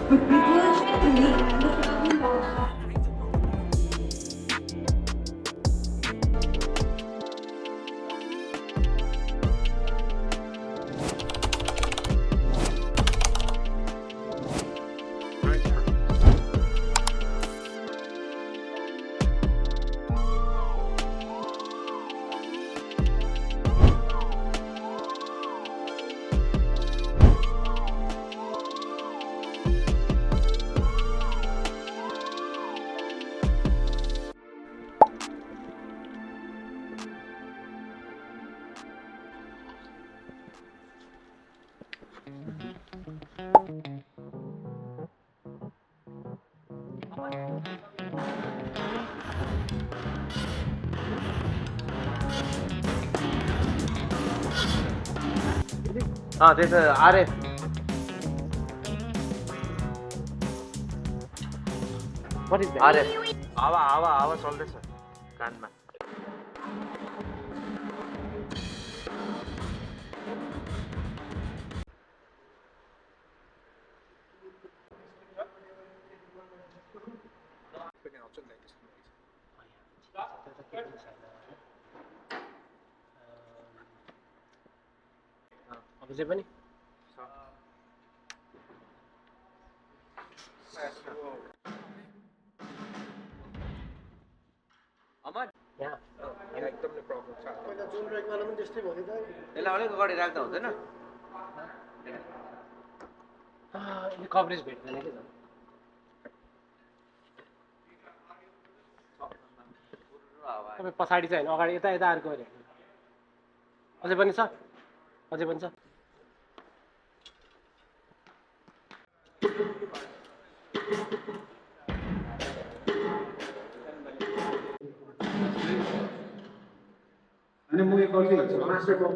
but people generally and the travel log. त्यही त आरे आरे हावा हावा हावा चल्दैछ कानमा अझै पनि अमर यहाँ एकदमै प्रब्लम छ पहिला जुन रेकवाला पनि त्यस्तै भयो त यसलाई अलिक अगाडि राख्दा हुँदैन यसले कभरेज भेट्दैन कि तपाईँ पछाडि चाहिँ होइन अगाडि यता यता अर्को अरे अझै पनि छ अझै पनि छ अनि म एक अर्कै भन्छु मास्टरको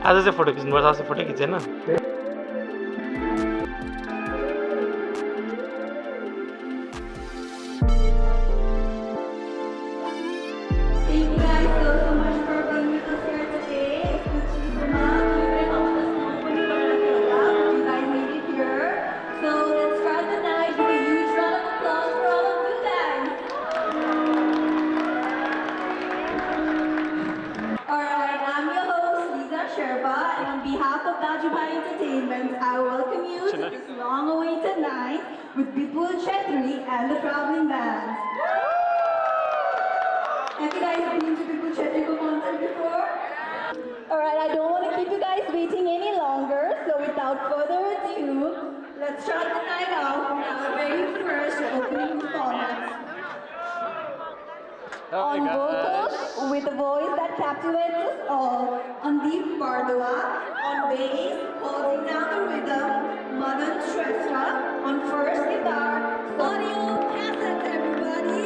आज चाहिँ फोटो खिच्नुपर्छ, आज photo खिचेन। Thank you guys so much for being with us here today. It's good to see so much. You can help us know when you learn to feel love. You guys made it here. So let's start the night with a huge round of applause for all of you guys. Alright, I'm your host, Lisa Sherpa, and on behalf of Dajubai Entertainment, I welcome you to this long-awaited night with Bipul Chetri and the Traveling Band. Have you guys been to Bipul Chetri concert before? Alright, I don't want to keep you guys waiting any longer, so without further ado, let's start the night off with our very first opening performance. On vocals, with a voice that captivates us all, Andeep Bardua. On bass, holding down the rhythm, Madan Shrestha. On first guitar, audio cassette, everybody.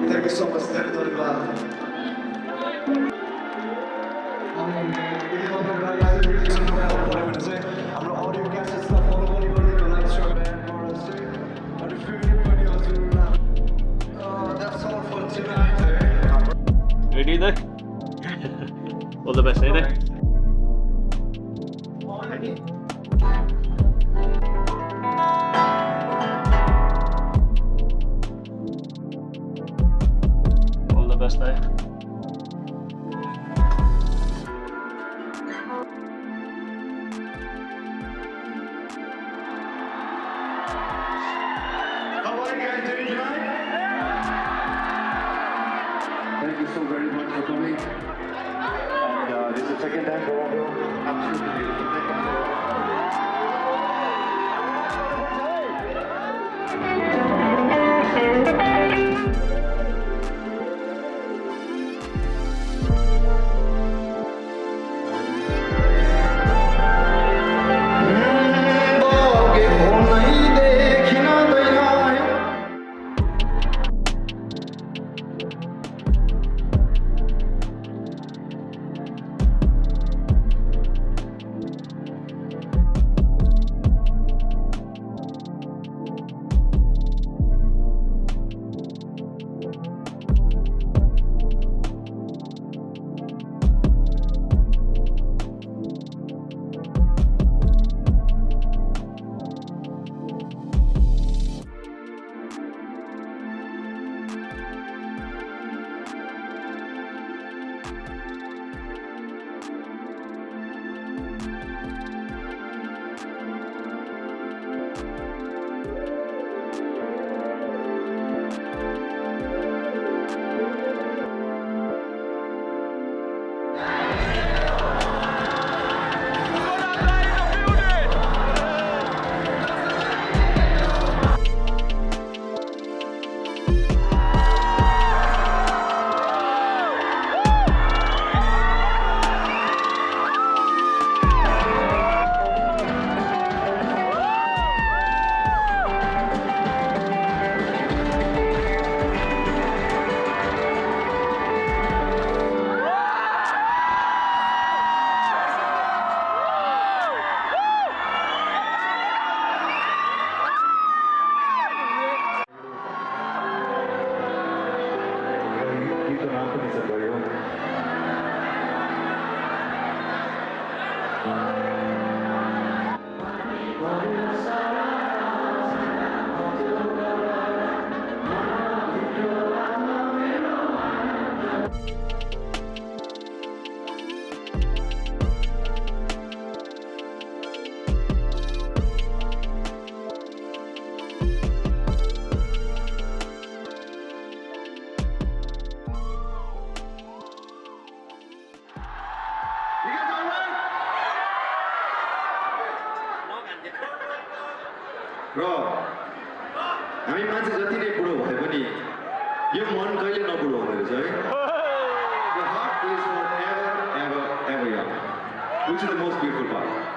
Thank you so much. धेरै धन्यवाद। यदि तपाईँहरूलाई आज video सुन्नुभयो भने चाहिँ हाम्रो audio क्यासेट्सलाई फलो पनि गरिदिनु होला इन्स्टाग्रामबाट चाहिँ अनि फेरि पनि हजुरलाई that's all for tonight. Ready there? All the best, eh? There? All the best, eh? How are you guys doing tonight? Thank you so very much for coming. And this is the second time Toronto. Absolutely beautiful. Thank you so much. र हामी मान्छे जति नै बुढो भए पनि यो मन कहिले नबुढो हुँदो रहेछ है The heart is forever young, which is the most beautiful part.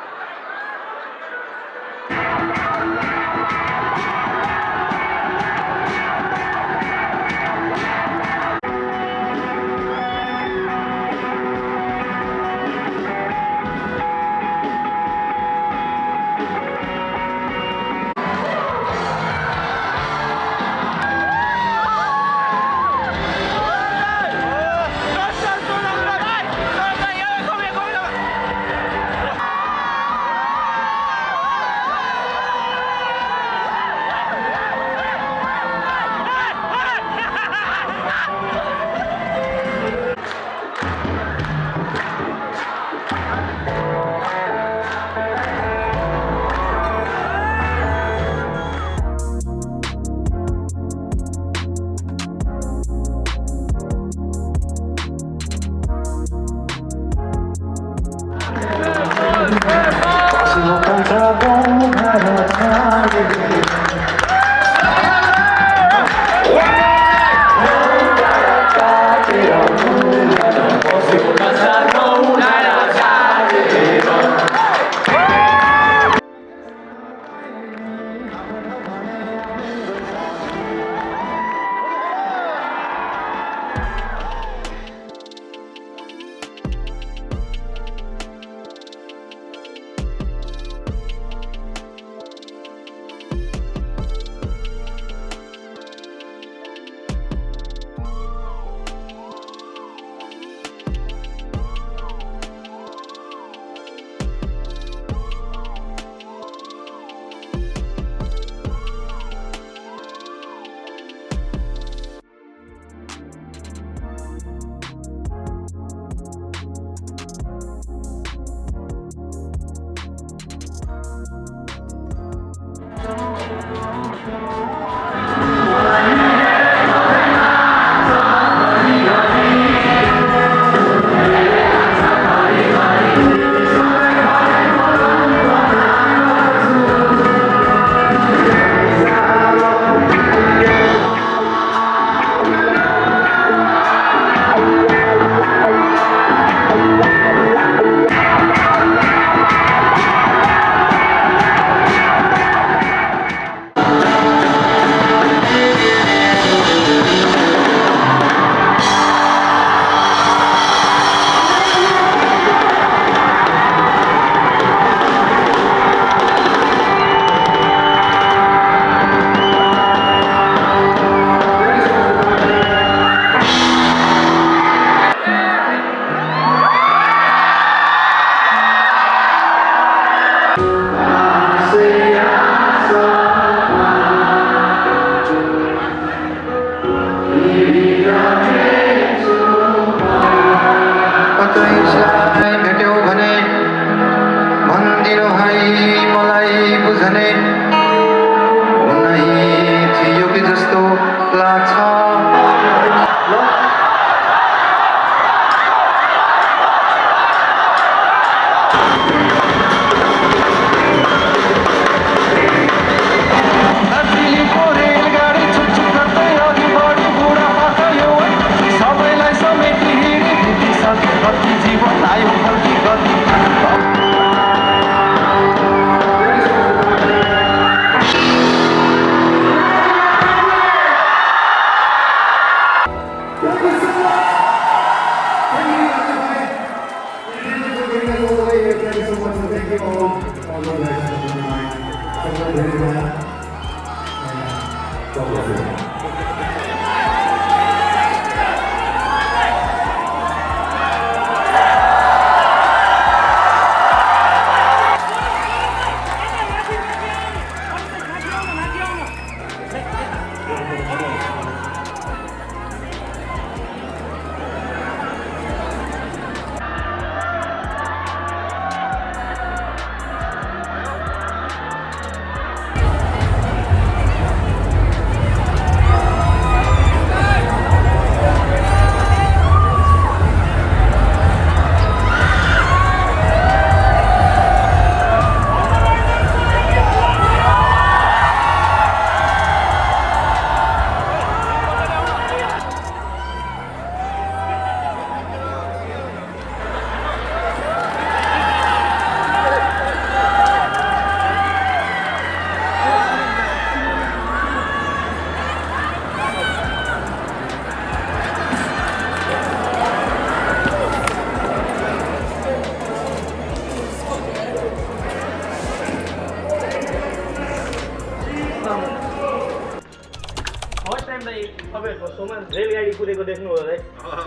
तपाईँहरूको सोमा रेलगाडी कुदेको देख्नु हो है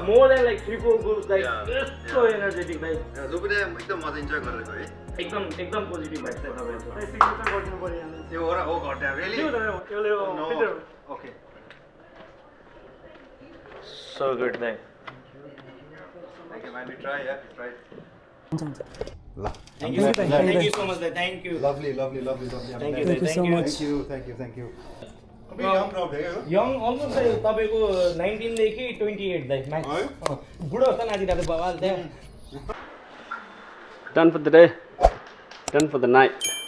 more than like 3-4 group like यस्तो एनर्जेटिक भाइ जो पनि एकदम मजा इन्जोय गरेको है एकदम पोजिटिभ भाइब छ तपाईँहरूको सिग्नेचर गरिदिनु पर्यो यहाँ त्यो हो र हो घट्या रियली यसले ओके सो गुड दाइ thank you man we try yeah try thank you so much दाइ thank you lovely thank you thank you यङ अलमोस्ट दाइ तपाईँको 19 देखि 28 दाइ म्याक्स बुढो छ नाचिरहेको बाबाले त्यहाँ Done for the day. Done for the night.